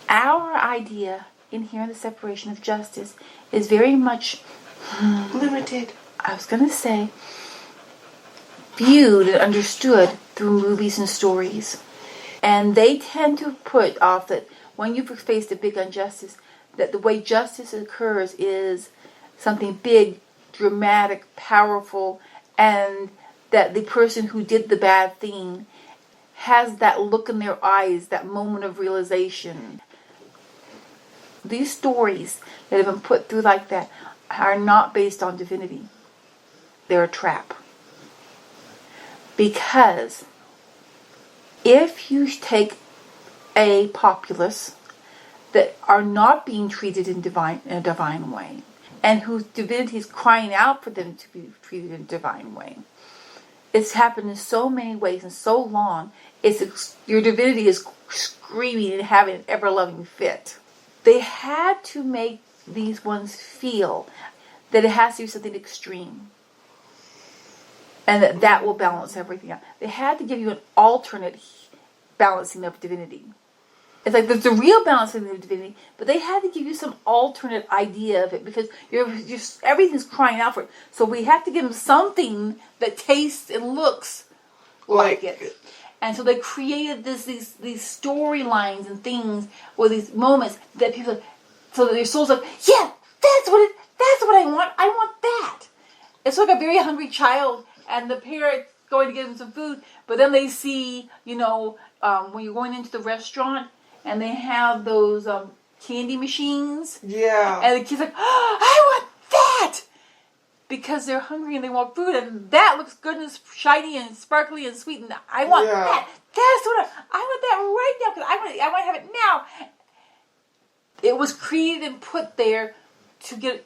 Our idea in here in the separation of justice is very much limited. I was going to say viewed and understood through movies and stories. And they tend to put off that when you've faced a big injustice, that the way justice occurs is something big, dramatic, powerful, and that the person who did the bad thing has that look in their eyes, that moment of realization. These stories that have been put through like that are not based on divinity. They're a trap. Because if you take a populace that are not being treated in a divine way, and whose divinity is crying out for them to be treated in a divine way, it's happened in so many ways and so long. Your divinity is screaming and having an ever-loving fit. They had to make these ones feel that it has to be something extreme. And that will balance everything out. They had to give you an alternate balancing of divinity. It's like there's the real balancing of divinity, but they had to give you some alternate idea of it because everything's crying out for it. So we have to give them something that tastes and looks like it. And so they created these storylines and things, or these moments that people, so that their soul's like, yeah, that's what I want. I want that. It's like a very hungry child, and the parent going to give them some food, but then they see, when you're going into the restaurant, and they have those candy machines. Yeah. And the kid's like, oh, I want that! Because they're hungry and they want food, and that looks good and shiny and sparkly and sweet, and I want that. That's what I want that right now, because I want to have it now. It was created and put there to get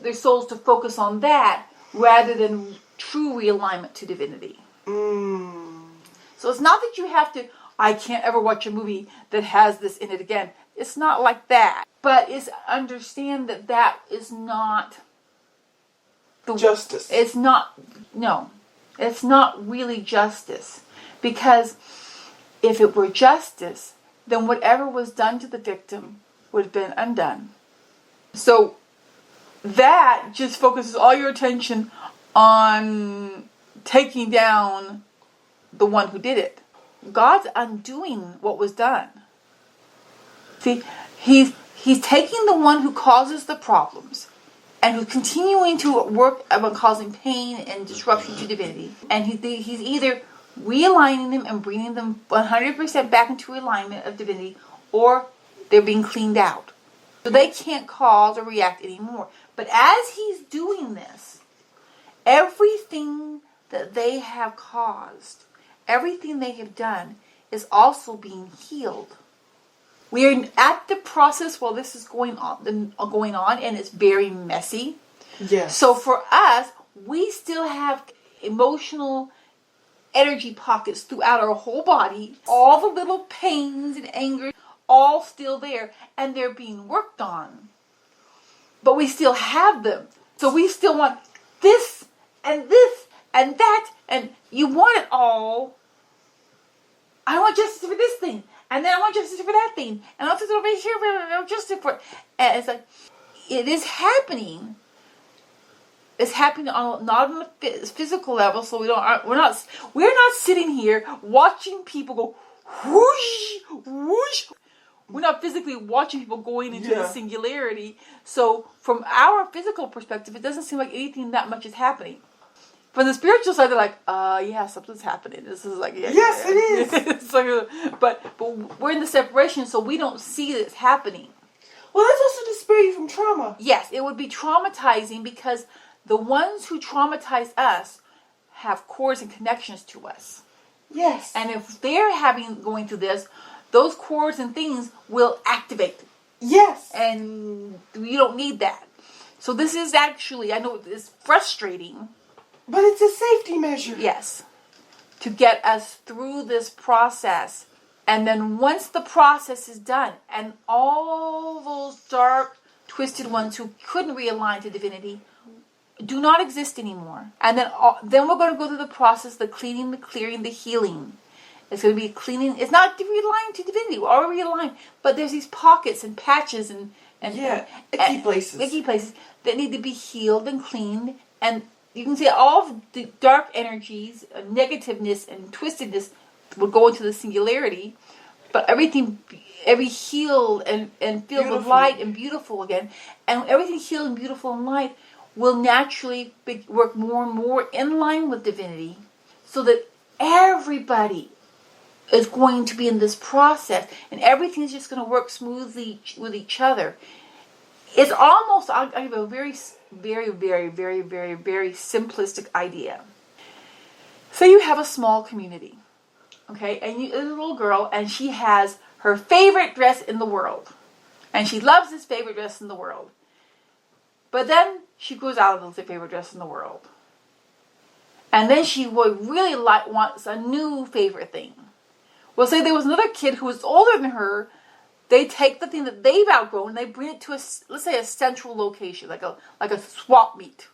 their souls to focus on that rather than true realignment to divinity. So it's not that you have to, I can't ever watch a movie that has this in it again. It's not like that. But it's understand that is not the justice. It's not really justice. Because if it were justice, then whatever was done to the victim would have been undone. So that just focuses all your attention on taking down the one who did it. God's undoing what was done. See, he's taking the one who causes the problems and who's continuing to work about causing pain and disruption to divinity. And he's either realigning them and bringing them 100% back into alignment of divinity, or they're being cleaned out. So they can't cause or react anymore. But as he's doing this, everything that they have caused, everything they have done, is also being healed. We are at the process while this is going on, and it's very messy. Yes. So for us, we still have emotional energy pockets throughout our whole body. All the little pains and anger, all still there, and they're being worked on. But we still have them. So we still want this and this and that, and you want it all. I want justice for this thing, and then I want justice for that thing, and I'll just over here for justice for it. And it's like, it is happening. It's happening not on a physical level, so we're not sitting here watching people go whoosh, whoosh. We're not physically watching people going into the singularity. So from our physical perspective, it doesn't seem like anything that much is happening. From the spiritual side, they're like, something's happening. This is like, yes, it is. It's like, but we're in the separation, so we don't see that it's happening. Well, that's also to spare you from trauma. Yes, it would be traumatizing because the ones who traumatize us have cords and connections to us. Yes. And if they're going through this, those cords and things will activate. Yes. And you don't need that. So this is actually, I know it's frustrating. But it's a safety measure. Yes. To get us through this process. And then once the process is done, and all those dark, twisted ones who couldn't realign to divinity do not exist anymore. And then we're going to go through the process, the cleaning, the clearing, the healing. It's going to be cleaning. It's not realigned to divinity. We're already realigned. But there's these pockets and patches and icky places. Icky places that need to be healed and cleaned. And you can see all of the dark energies, negativeness and twistedness will go into the singularity. But every healed and filled with light and beautiful again. And everything healed and beautiful and light will naturally work more and more in line with divinity. So that everybody is going to be in this process. And everything is just going to work smoothly with each other. It's almost, I'll give a very, very, very, very, very, very simplistic idea. Say you have a small community. Okay, and there's a little girl, and she has her favorite dress in the world. And she loves this favorite dress in the world. But then she grows out of the favorite dress in the world. And then she would really wants a new favorite thing. Well, say there was another kid who was older than her. They take the thing that they've outgrown and they bring it to let's say a central location, like a swap meet.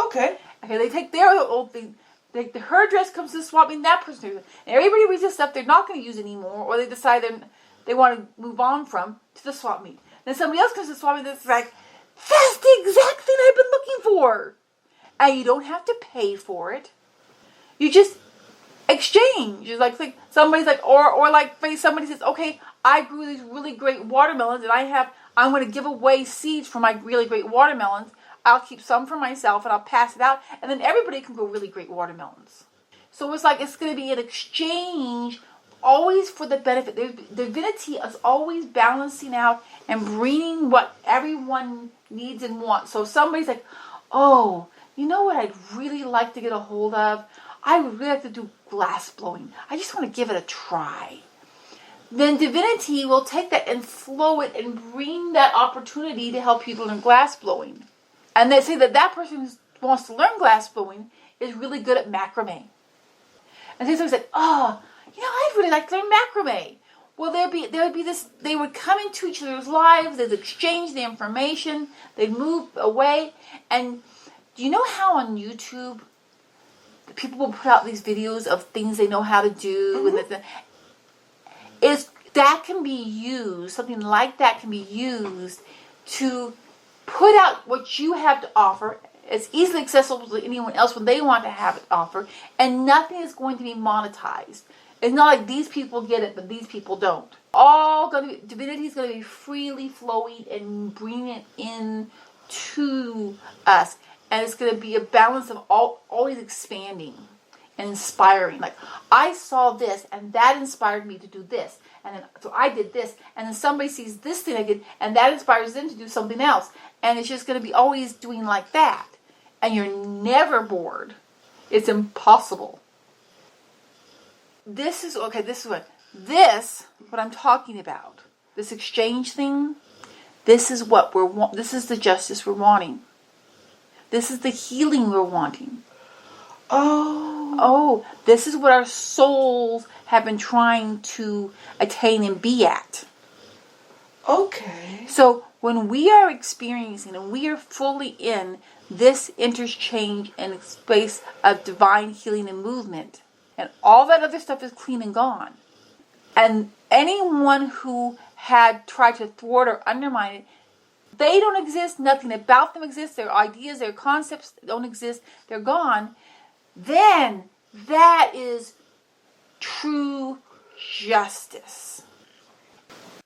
Okay. Okay, they take their old thing. Her dress comes to the swap meet, and that person, and everybody reads this stuff they're not going to use anymore, or they decide they want to move on from to the swap meet. Then somebody else comes to the swap meet that's like, that's the exact thing I've been looking for, and you don't have to pay for it. You just exchange. It's like somebody's like, or like somebody says, okay, I grew these really great watermelons, and I'm going to give away seeds for my really great watermelons. I'll keep some for myself and I'll pass it out. And then everybody can grow really great watermelons. So it's like it's going to be an exchange always for the benefit. Divinity is always balancing out and bringing what everyone needs and wants. So if somebody's like, oh, you know what I'd really like to get a hold of? I would really like to do glass blowing. I just want to give it a try. Then divinity will take that and flow it and bring that opportunity to help people in glass blowing. And they say that person who wants to learn glass blowing is really good at macrame. And so somebody said, oh, I'd really like to learn macrame. Well, there would be this, they would come into each other's lives, they'd exchange the information, they'd move away. And do you know how on YouTube, people will put out these videos of things they know how to do? Mm-hmm. And that can be used, something like that can be used to put out what you have to offer. It's easily accessible to anyone else when they want to have it offered, and nothing is going to be monetized. It's not like these people get it, but these people don't. Divinity is going to be freely flowing and bringing it in to us, and it's going to be a balance of always expanding and inspiring. Like, I saw this, and that inspired me to do this. And then, so I did this. And then somebody sees this thing I did, and that inspires them to do something else. And it's just going to be always doing like that. And you're never bored. It's impossible. This is what I'm talking about. This exchange thing, this is this is the justice we're wanting. This is the healing we're wanting. Oh, this is what our souls have been trying to attain and be at. Okay. So when we are experiencing and we are fully in this interchange and space of divine healing and movement, and all that other stuff is clean and gone, and anyone who had tried to thwart or undermine it, they don't exist, nothing about them exists, their ideas, their concepts don't exist, they're gone, then that is true justice.